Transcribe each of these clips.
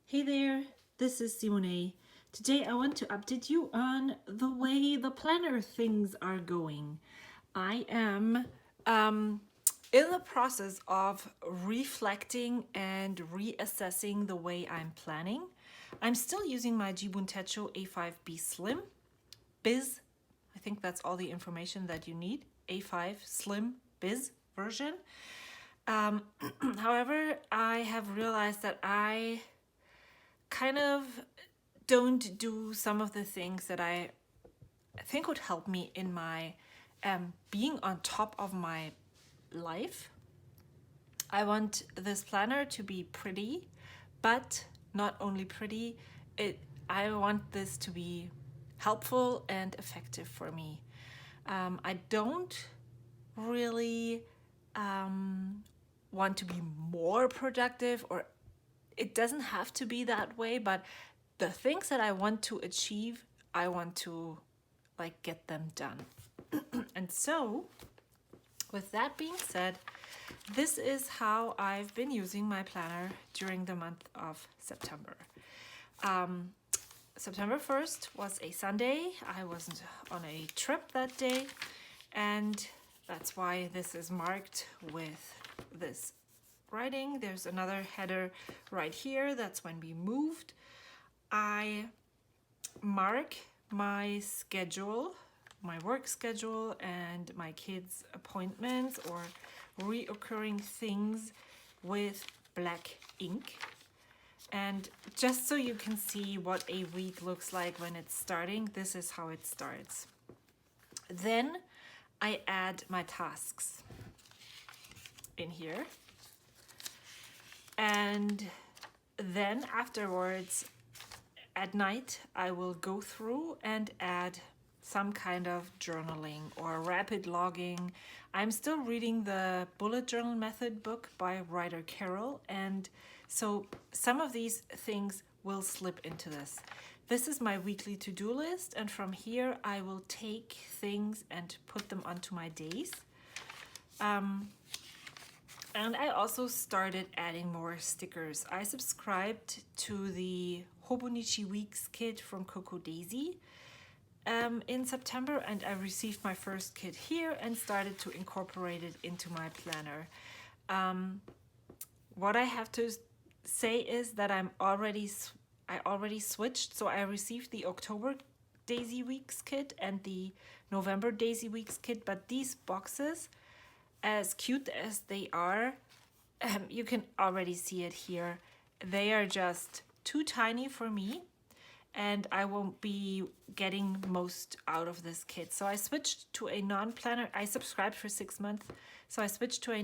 Hey there, this is Simone. Today I want to update you on the way the planner things are going. I am in the process of reflecting and reassessing the way I'm planning. I'm still using my Jibun Techo A5 Slim Biz. I think that's all the information that you need. A5 Slim Biz version. However, I have realized that I kind of don't do some of the things that I think would help me in my being on top of my life. I want this planner to be pretty, but not only pretty, I want this to be helpful and effective for me. I don't really want to be more productive, or it doesn't have to be that way, but the things that I want to achieve, I want to get them done. And so, with that being said, this is how I've been using my planner during the month of September. September 1st was a Sunday. I wasn't on a trip that day, and that's why this is marked with this writing. There's another header right here. That's when we moved. I mark my schedule, my work schedule, and my kids' appointments or reoccurring things with black ink. And just so you can see what a week looks like when it's starting, this is how it starts. Then I add my tasks in here. And then afterwards, at night, I will go through and add some kind of journaling or rapid logging. I'm still reading the bullet journal method book by writer Carol, and so some of these things will slip into this. This is my weekly to-do list, and from here I will take things and put them onto my days. And I also started adding more stickers. I subscribed to the Hobonichi Weeks kit from Coco Daisy in September, and I received my first kit here and started to incorporate it into my planner. What I have to say is that I already switched, so I received the October Daisy Weeks kit and the November Daisy Weeks kit, but these boxes, as cute as they are, you can already see it here. They are just too tiny for me, and I won't be getting most out of this kit. So I switched to a non-planner. I subscribed for 6 months, so I switched to a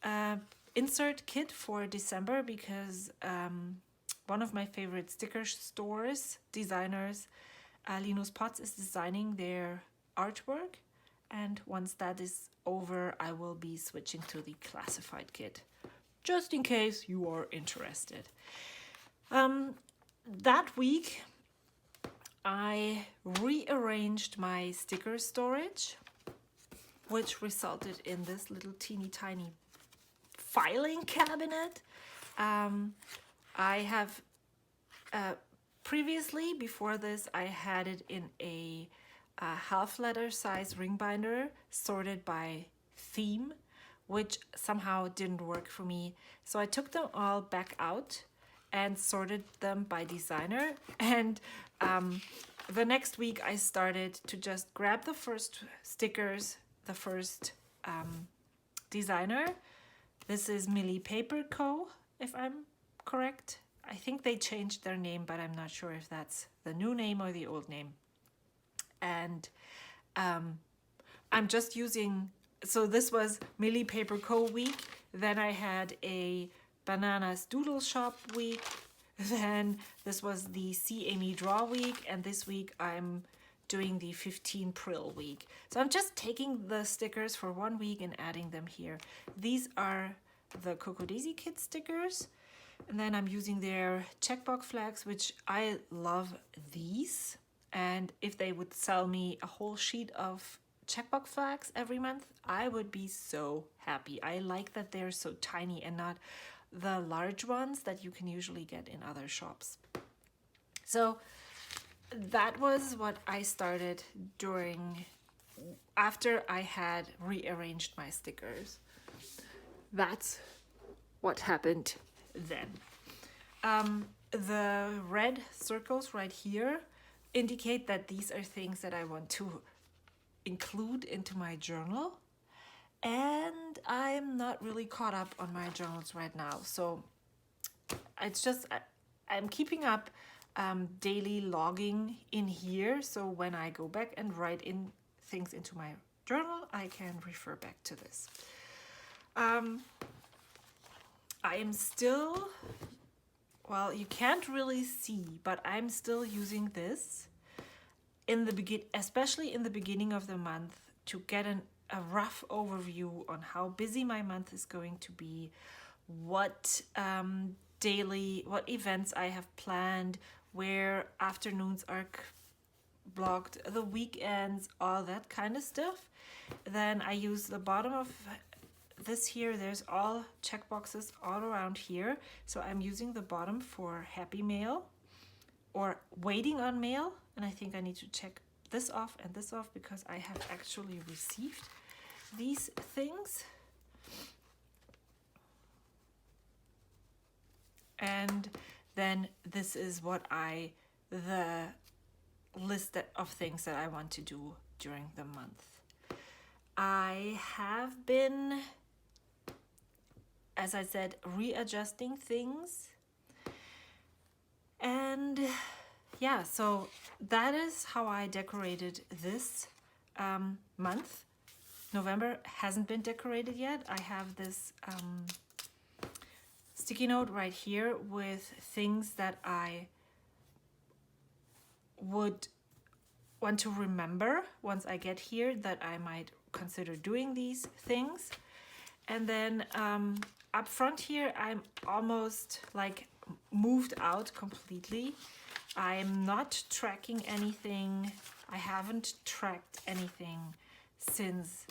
non-insert kit for December because one of my favorite sticker stores, designers, Linus Potts, is designing their artwork. And once that is over, I will be switching to the classified kit, just in case you are interested. That week, I rearranged my sticker storage, which resulted in this little teeny tiny filing cabinet. I have previously, before this, I had it in a half letter size ring binder sorted by theme, which somehow didn't work for me. So I took them all back out and sorted them by designer. And the next week I started to just grab the first stickers, the first designer. This is Millie Paper Co., if I'm correct. I think they changed their name, but I'm not sure if that's the new name or the old name. And I'm just using, so this was Millie Paper Co. week, then I had a Bananas Doodle Shop week, then this was the See Amy Draw week, and this week I'm doing the 15 Prill week. So I'm just taking the stickers for 1 week and adding them here. These are the Coco Daisy Kit stickers, and then I'm using their checkbox flags, which I love these. And if they would sell me a whole sheet of checkbox flags every month, I would be so happy. I like that they're so tiny and not the large ones that you can usually get in other shops. So that was what I started after I had rearranged my stickers. That's what happened then. The red circles right here indicate that these are things that I want to include into my journal. And I'm not really caught up on my journals right now. So it's just, I'm keeping up daily logging in here. So when I go back and write in things into my journal, I can refer back to this. I am still, well, you can't really see, but I'm still using this especially in the beginning of the month, to get a rough overview on how busy my month is going to be, what events I have planned, where afternoons are blocked, the weekends, all that kind of stuff. Then I use the bottom of this here. There's all checkboxes all around here. So I'm using the bottom for happy mail or waiting on mail. And I think I need to check this off and this off because I have actually received these things. And then this is the list of things that I want to do during the month. I have been, as I said, readjusting things. And yeah, so that is how I decorated this month. November hasn't been decorated yet. I have this sticky note right here with things that I would want to remember once I get here, that I might consider doing these things. And then up front here, I'm almost like moved out completely. I'm not tracking anything. I haven't tracked anything since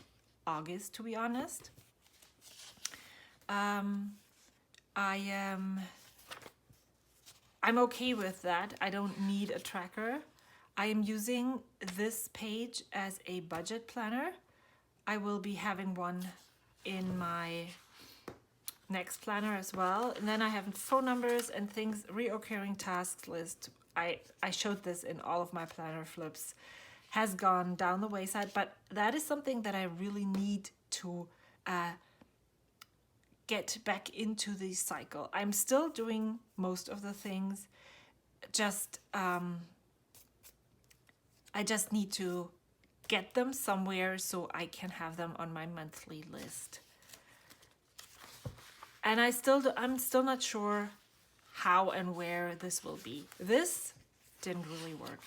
August, to be honest. I'm okay with that. I don't need a tracker. I am using this page as a budget planner. I will be having one in my next planner as well. And then I have phone numbers and things, reoccurring tasks list. I showed this in all of my planner flips, has gone down the wayside, but that is something that I really need to get back into the cycle. I'm still doing most of the things, just I just need to get them somewhere so I can have them on my monthly list. And I'm still not sure how and where this will be. This didn't really work.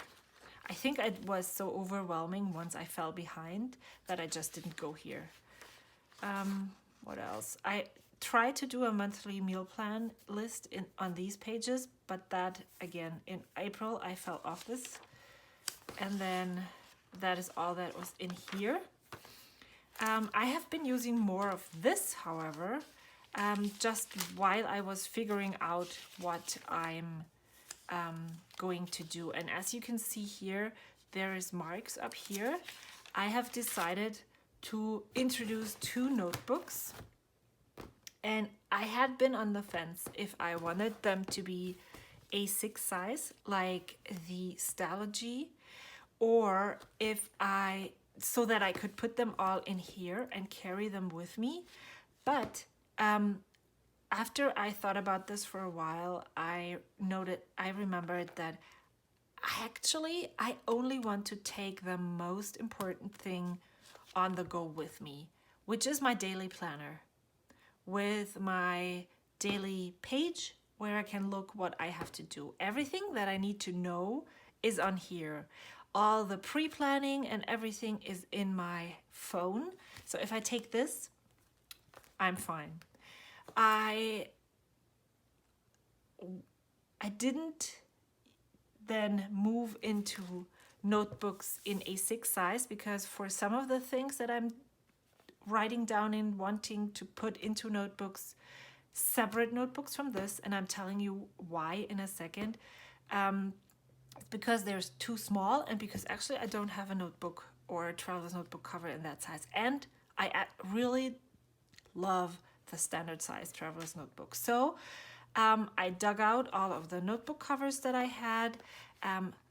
I think it was so overwhelming once I fell behind that I just didn't go here. What else? I tried to do a monthly meal plan list on these pages, but that, again, in April, I fell off this. And then that is all that was in here. I have been using more of this, however, just while I was figuring out what I'm going to do. And as you can see here, there is marks up here. I have decided to introduce 2 notebooks. And I had been on the fence if I wanted them to be A6 size, like the Stalogy, or so that I could put them all in here and carry them with me. But after I thought about this for a while, I remembered that I only want to take the most important thing on the go with me, which is my daily planner with my daily page where I can look what I have to do. Everything that I need to know is on here. All the pre-planning and everything is in my phone. So if I take this, I'm fine. I didn't then move into notebooks in A6 size because for some of the things that I'm writing down and wanting to put into notebooks, separate notebooks from this, and I'm telling you why in a second. Because there's too small, and because actually I don't have a notebook or a traveler's notebook cover in that size. And I really love the standard size traveler's notebook. So I dug out all of the notebook covers that I had,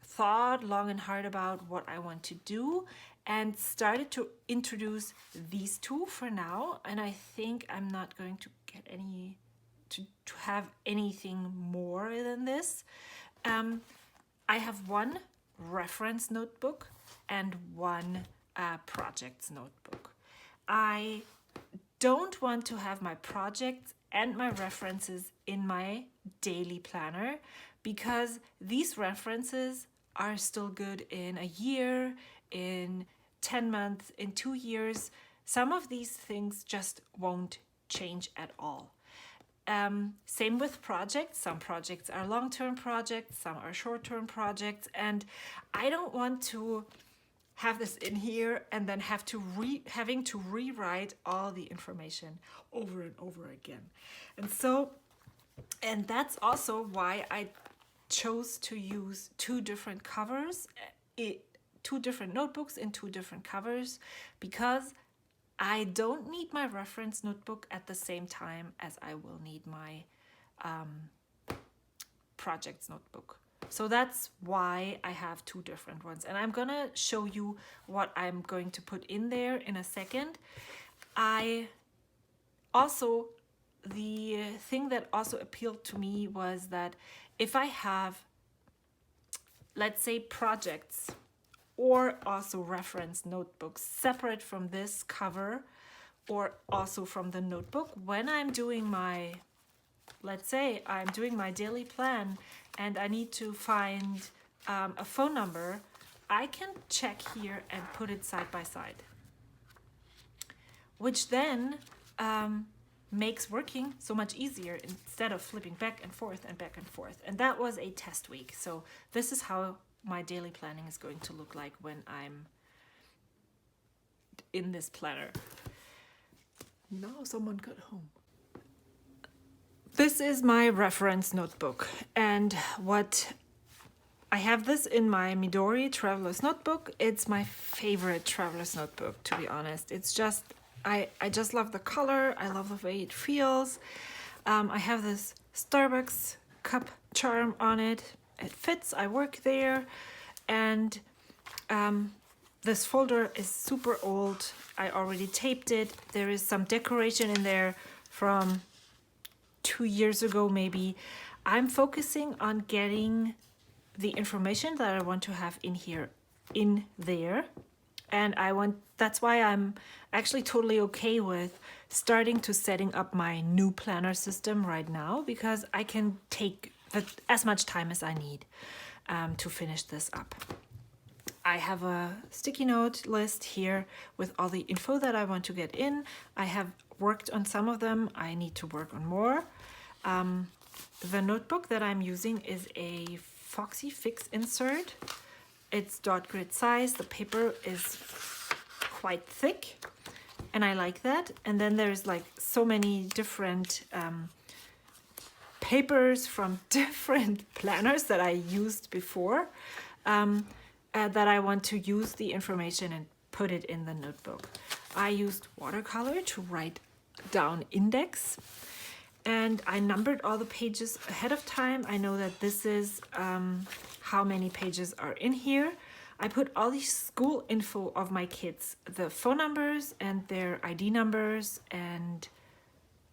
thought long and hard about what I want to do, and started to introduce these two for now. And I think I'm not going to get any to have anything more than this. I have one reference notebook and one projects notebook. I don't want to have my projects and my references in my daily planner because these references are still good in a year, in 10 months, in 2 years. Some of these things just won't change at all. Same with projects. Some projects are long-term projects, some are short-term projects, and I don't want to have this in here and then having to rewrite all the information over and over again. And that's also why I chose to use two different covers, two different notebooks in two different covers, because I don't need my reference notebook at the same time as I will need my projects notebook. So that's why I have two different ones. And I'm gonna show you what I'm going to put in there in a second. The thing that also appealed to me was that if I have, let's say, projects or also reference notebooks separate from this cover or also from the notebook, when I'm doing my, let's say I'm doing my daily plan and I need to find a phone number, I can check here and put it side by side, which then makes working so much easier instead of flipping back and forth and back and forth. And that was a test week. So this is how my daily planning is going to look like when I'm in this planner. Now someone got home. This is my reference notebook, and I have this in my Midori Traveler's Notebook. It's my favorite Traveler's Notebook, to be honest. It's just, I just love the color. I love the way it feels. I have this Starbucks cup charm on it. It fits, I work there. And this folder is super old. I already taped it. There is some decoration in there from 2 years ago, maybe. I'm focusing on getting the information that I want to have in here, in there. And that's why I'm actually totally okay with starting to setting up my new planner system right now, because I can take as much time as I need to finish this up. I have a sticky note list here with all the info that I want to get in. I have worked on some of them. I need to work on more. The notebook that I'm using is a Foxy Fix insert. It's dot grid size. The paper is quite thick and I like that. And then there's like so many different papers from different planners that I used before that I want to use the information and put it in the notebook. I used watercolor to write down index, and I numbered all the pages ahead of time. I know that this is how many pages are in here. I put all the school info of my kids, the phone numbers and their ID numbers, and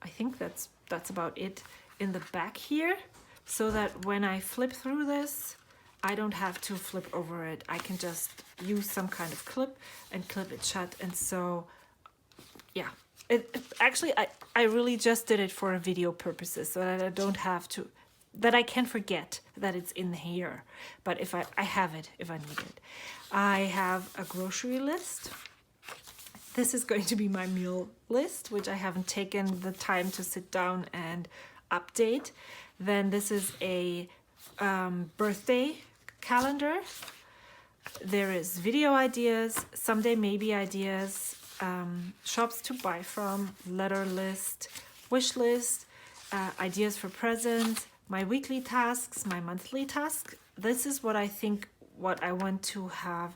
I think that's about it in the back here, so that when I flip through this, I don't have to flip over it. I can just use some kind of clip and clip it shut. And so, yeah, actually, I really just did it for video purposes, so that I don't have to, that I can forget that it's in here. But if I have it, if I need it. I have a grocery list. This is going to be my meal list, which I haven't taken the time to sit down and update. Then this is a birthday calendar. There is video ideas, someday maybe ideas, shops to buy from, letter list, wish list, ideas for presents, my weekly tasks, my monthly tasks. This is what I think what I want to have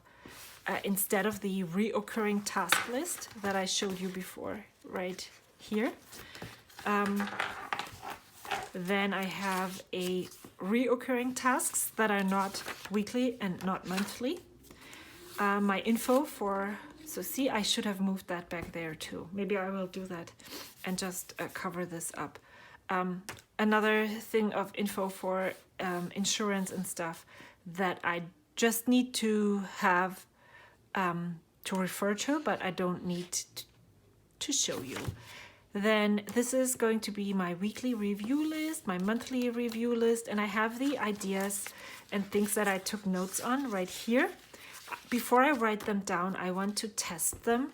instead of the reoccurring task list that I showed you before, right here. Then I have a reoccurring tasks that are not weekly and not monthly. My info for, so see, I should have moved that back there too. Maybe I will do that and just cover this up. Another thing of info for insurance and stuff that I just need to have to refer to, but I don't need to show you. Then this is going to be my weekly review list, my monthly review list, and I have the ideas and things that I took notes on right here. Before I write them down, I want to test them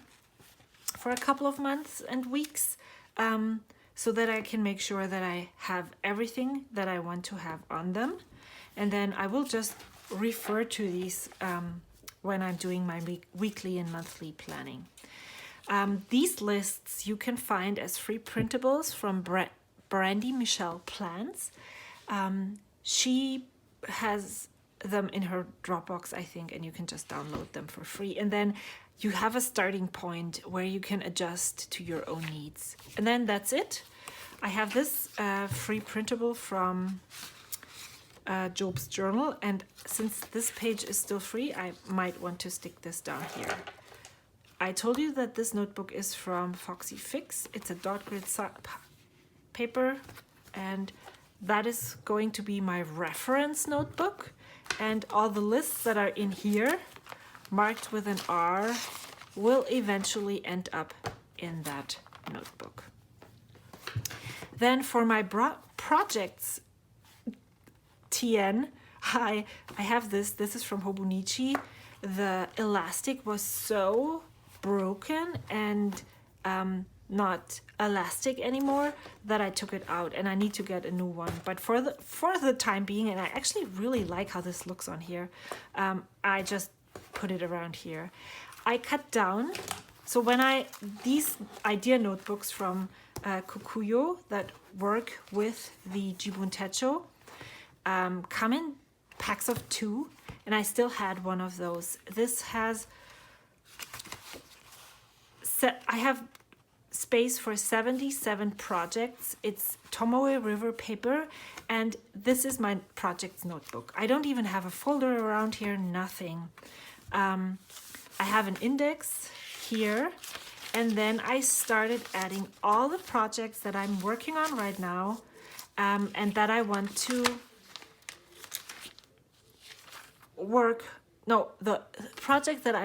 for a couple of months and weeks so that I can make sure that I have everything that I want to have on them. And then I will just refer to these when I'm doing my weekly and monthly planning. These lists you can find as free printables from Brandy Michelle Plans. She has them in her Dropbox, I think, and you can just download them for free. And then you have a starting point where you can adjust to your own needs. And then that's it. I have this free printable from Job's journal, and since this page is still free, I might want to stick this down here. I told you that this notebook is from Foxy Fix. It's a dot grid paper, and that is going to be my reference notebook. And all the lists that are in here, marked with an R, will eventually end up in that notebook. Then for my projects, TN, I have this. This is from Hobonichi. The elastic was so broken and not elastic anymore that I took it out, and I need to get a new one. But for the time being, and I actually really like how this looks on here, I just put it around here. I cut down, so when these idea notebooks from Kokuyo that work with the Jibun Techo come in packs of 2, and I still had one of those. This has I have space for 77 projects. It's Tomoe River paper, and this is my projects notebook. I don't even have a folder around here, nothing. I have an index here, and then I started adding all the projects that I'm working on right now, and that I want to the projects that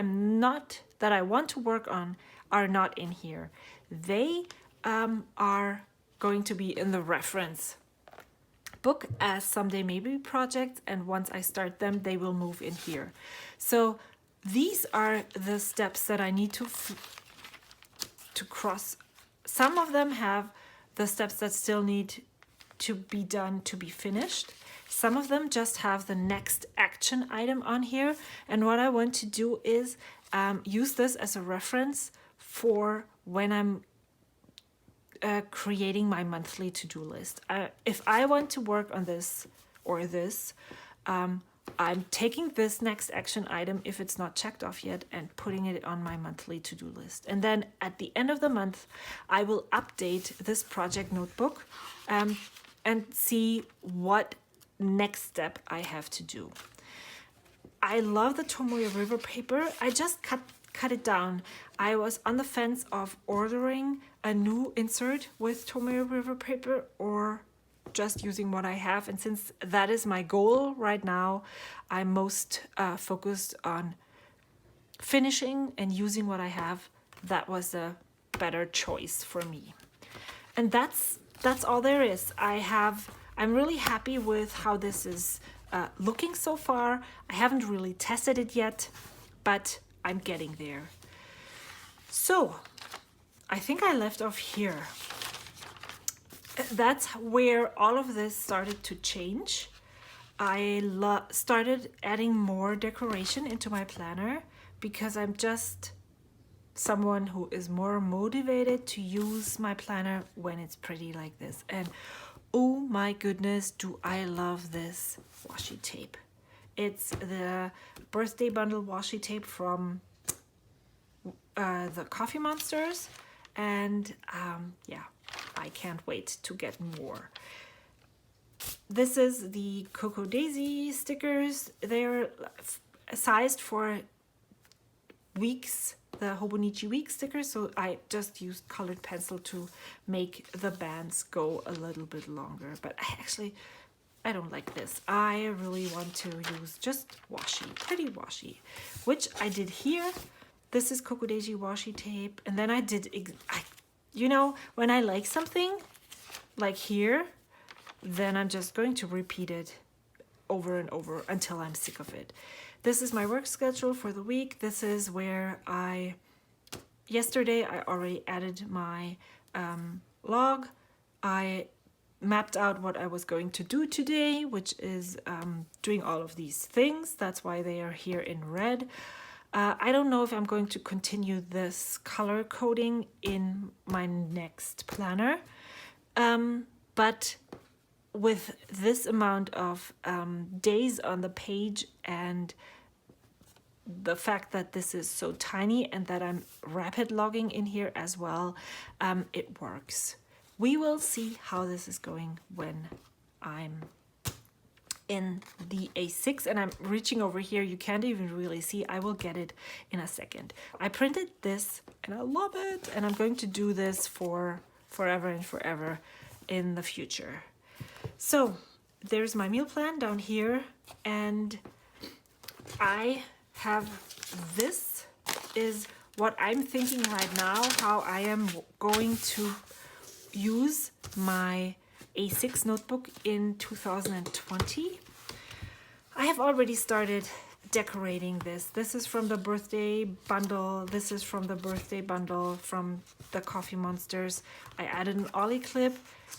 I want to work on are not in here. They are going to be in the reference book as someday maybe projects, and once I start them, they will move in here. So these are the steps that I need to cross. Some of them have the steps that still need to be done to be finished. Some of them just have the next action item on here, and what I want to do is use this as a reference for when I'm creating my monthly to-do list. If I want to work on this or this, I'm taking this next action item, if it's not checked off yet, and putting it on my monthly to-do list. And then at the end of the month, I will update this project notebook and see what next step I have to do. I love the Tomoe River paper. I just cut it down. I was on the fence of ordering a new insert with Tomoe River paper or just using what I have, and since that is my goal right now, I'm most focused on finishing and using what I have. That was a better choice for me, and that's all there is. I'm really happy with how this is looking so far. I haven't really tested it yet, but I'm getting there. So I think I left off here. That's where all of this started to change. I started adding more decoration into my planner because I'm just someone who is more motivated to use my planner when it's pretty like this. And Oh my goodness, do I love this washi tape. It's the birthday bundle washi tape from the Coffee Monsters, and yeah, I can't wait to get more. This is the Cocoa Daisy stickers. They're sized for weeks, the Hobonichi week stickers, so I just used colored pencil to make the bands go a little bit longer. But I don't like this. I really want to use just washi, pretty washi, which I did here. This is Cocoa Daisy washi tape, and then I did, you know, when I like something, like here, then I'm just going to repeat it over and over until I'm sick of it. This is my work schedule for the week. This is where yesterday I already added my log. I mapped out what I was going to do today, which is doing all of these things. That's why they are here in red. I don't know if I'm going to continue this color coding in my next planner, but with this amount of days on the page and the fact that this is so tiny and that I'm rapid logging in here as well, it works. We will see how this is going when I'm in the A6, and I'm reaching over here. You can't even really see. I will get it in a second. I printed this and I love it, and I'm going to do this for forever and forever in the future. So there's my meal plan down here, and I have, this is what I'm thinking right now, how I am going to use my A6 notebook in 2020. I have already started decorating this. This is from the birthday bundle. This is from the birthday bundle from the Coffee Monsters. I added an ollie clip.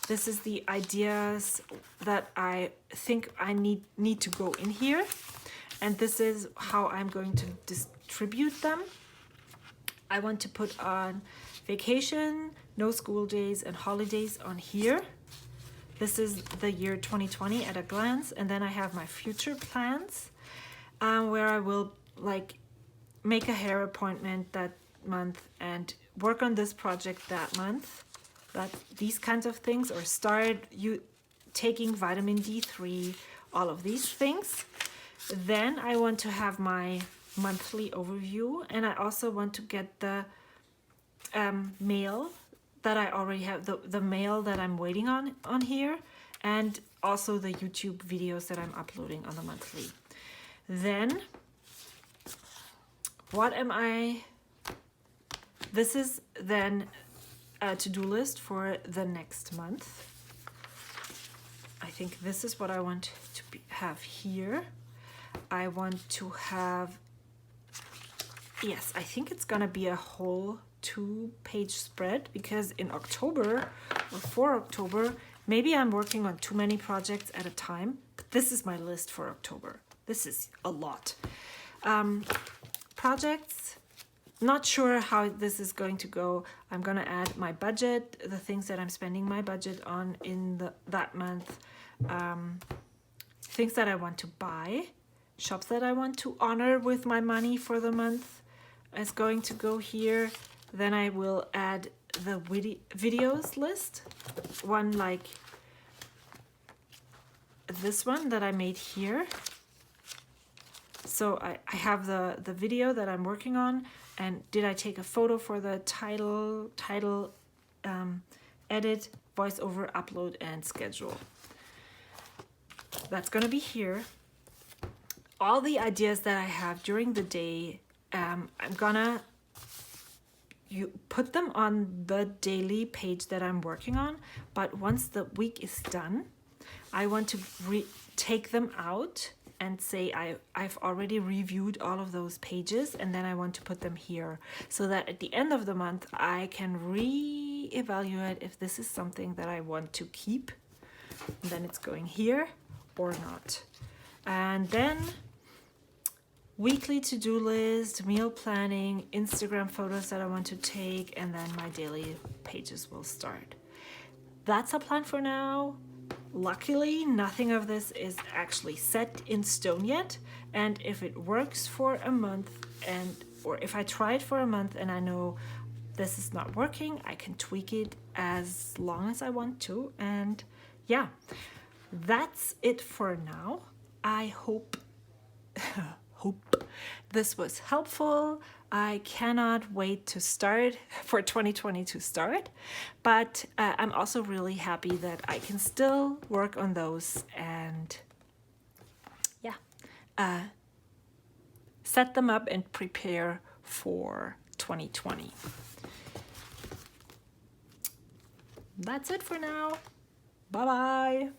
This is the ideas that I think I need to go in here. And this is how I'm going to distribute them. I want to put on vacation, no school days, and holidays on here. This is the year 2020 at a glance, and then I have my future plans, where I will like make a hair appointment that month and work on this project that month, these kinds of things, or start taking vitamin D3, all of these things. Then I want to have my monthly overview, and I also want to get the mail that I already have, the mail that I'm waiting on here, and also the YouTube videos that I'm uploading on the monthly. Then this is then a to-do list for the next month. I think this is what I want to have here. I want to have, yes, I think it's gonna be a whole 2-page spread, because in October or for October, maybe I'm working on too many projects at a time, but this is my list for October. This is a lot. Projects, not sure how this is going to go. I'm gonna add my budget, the things that I'm spending my budget on in that month, things that I want to buy, shops that I want to honor with my money for the month is going to go here. Then I will add the videos list, one like this one that I made here. So I have the video that I'm working on, and did I take a photo for the title, edit, voiceover, upload, and schedule. That's gonna be here. All the ideas that I have during the day, I'm gonna put them on the daily page that I'm working on, but once the week is done, I want to take them out and say I've already reviewed all of those pages, and then I want to put them here so that at the end of the month I can re-evaluate if this is something that I want to keep. And then it's going here or not. And then weekly to-do list, meal planning, Instagram photos that I want to take, and then my daily pages will start. That's a plan for now. Luckily, nothing of this is actually set in stone yet. And if it works for a month or if I try it for a month and I know this is not working, I can tweak it as long as I want to. And yeah, that's it for now. I hope this was helpful. I cannot wait to start for 2020 to start, but I'm also really happy that I can still work on those and yeah, set them up and prepare for 2020. That's it for now. Bye-bye.